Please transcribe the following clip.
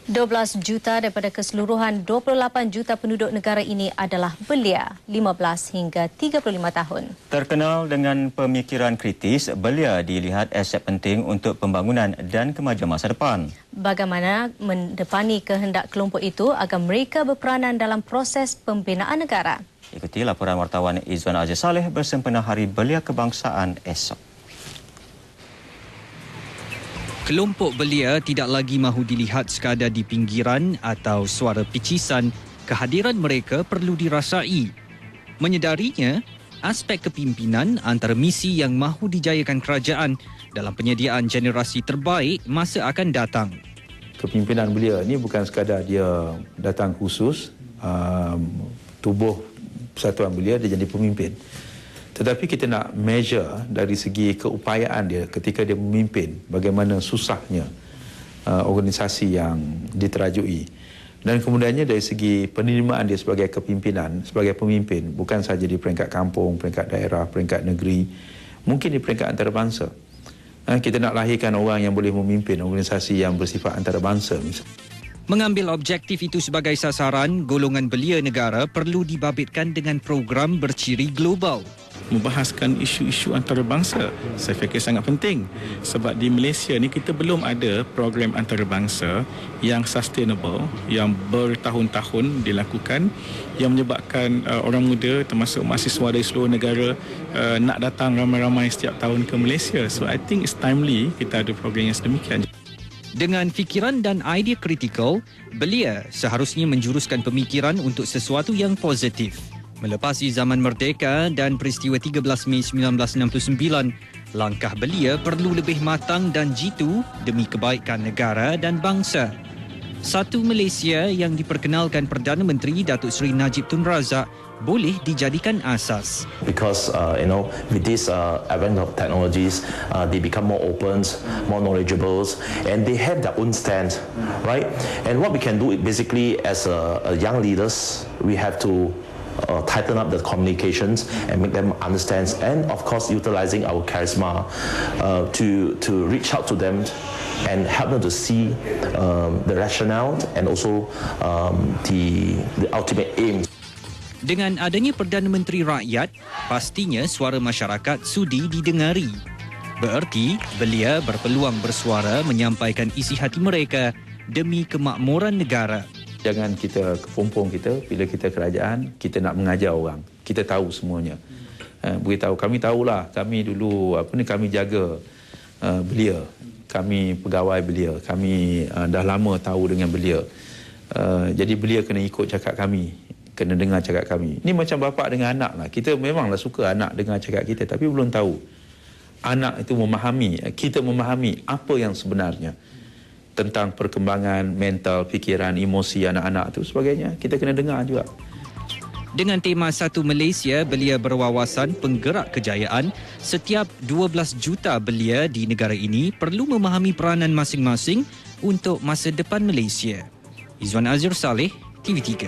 12 juta daripada keseluruhan 28 juta penduduk negara ini adalah belia 15 hingga 35 tahun. Terkenal dengan pemikiran kritis, belia dilihat aset penting untuk pembangunan dan kemajuan masa depan. Bagaimana mendepani kehendak kelompok itu agar mereka berperanan dalam proses pembinaan negara? Ikuti laporan wartawan Izwan Azir Saleh bersempena Hari Belia Kebangsaan esok. Kelompok belia tidak lagi mahu dilihat sekadar di pinggiran atau suara picisan. Kehadiran mereka perlu dirasai. Menyedarinya, aspek kepimpinan antara misi yang mahu dijayakan kerajaan dalam penyediaan generasi terbaik masa akan datang. Kepimpinan belia ini bukan sekadar dia datang khusus, tubuh persatuan belia dia jadi pemimpin. Tetapi kita nak measure dari segi keupayaan dia ketika dia memimpin, bagaimana susahnya organisasi yang diterajui. Dan kemudiannya dari segi penerimaan dia sebagai kepimpinan, sebagai pemimpin, bukan sahaja di peringkat kampung, peringkat daerah, peringkat negeri, mungkin di peringkat antarabangsa. Kita nak lahirkan orang yang boleh memimpin organisasi yang bersifat antarabangsa misalnya. Mengambil objektif itu sebagai sasaran, golongan belia negara perlu dibabitkan dengan program berciri global. Membahaskan isu-isu antarabangsa saya fikir sangat penting sebab di Malaysia ni kita belum ada program antarabangsa yang sustainable, yang bertahun-tahun dilakukan, yang menyebabkan orang muda termasuk mahasiswa dari seluruh negara nak datang ramai-ramai setiap tahun ke Malaysia. So I think it's timely kita ada program yang sedemikian. Dengan fikiran dan idea kritikal, belia seharusnya menjuruskan pemikiran untuk sesuatu yang positif. Melepasi zaman merdeka dan peristiwa 13 Mei 1969, langkah belia perlu lebih matang dan jitu demi kebaikan negara dan bangsa. Satu Malaysia yang diperkenalkan Perdana Menteri Datuk Seri Najib Tun Razak boleh dijadikan asas. Because with this advent of technologies, they become more open, more knowledgeable, and they have their own stand, right? And what we can do basically as a young leaders, we have to tighten up the communications and make them understand, and of course utilizing our charisma to reach out to them and help them to see the rationale and also the ultimate aim. Dengan adanya Perdana Menteri Rakyat, pastinya suara masyarakat sudi didengari. Bererti, belia berpeluang bersuara menyampaikan isi hati mereka demi kemakmuran negara. Jangan kita kepompong kita, bila kita kerajaan, kita nak mengajar orang. Kita tahu semuanya. Beritahu, kami tahulah, kami dulu, kami jaga belia. Kami pegawai belia. Kami dah lama tahu dengan belia. Jadi belia kena ikut cakap kami. Kena dengar cakap kami. Ini macam bapa dengan anak lah. Kita memanglah suka anak dengar cakap kita, tapi belum tahu. Anak itu memahami, kita memahami apa yang sebenarnya tentang perkembangan mental, fikiran, emosi anak-anak itu sebagainya. Kita kena dengar juga. Dengan tema Satu Malaysia, belia berwawasan penggerak kejayaan, setiap 12 juta belia di negara ini perlu memahami peranan masing-masing untuk masa depan Malaysia. Izwan Azir Saleh, TV3.